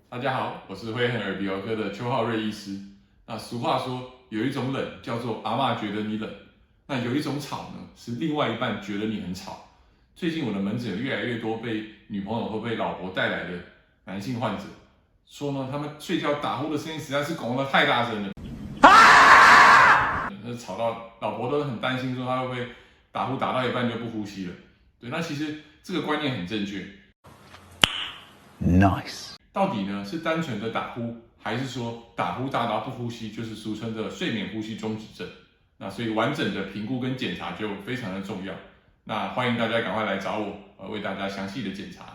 大家好，我是会很耳鼻喉科的邱浩瑞医师。那俗话说，有一种冷叫做阿嬷觉得你冷，那有一种吵呢，是另外一半觉得你很吵。最近我的门诊有越来越多被女朋友或被老婆带来的男性患者，说呢，他们睡觉打呼的声音实在是拱得太大声了，吵到老婆都很担心，说他会不会打呼打到一半就不呼吸了。对，那其实这个观念很正确。Nice。到底呢是单纯的打呼，还是说打呼大到不呼吸，就是俗称的睡眠呼吸中止症？那所以完整的评估跟检查就非常的重要。那欢迎大家赶快来找我，为大家详细的检查。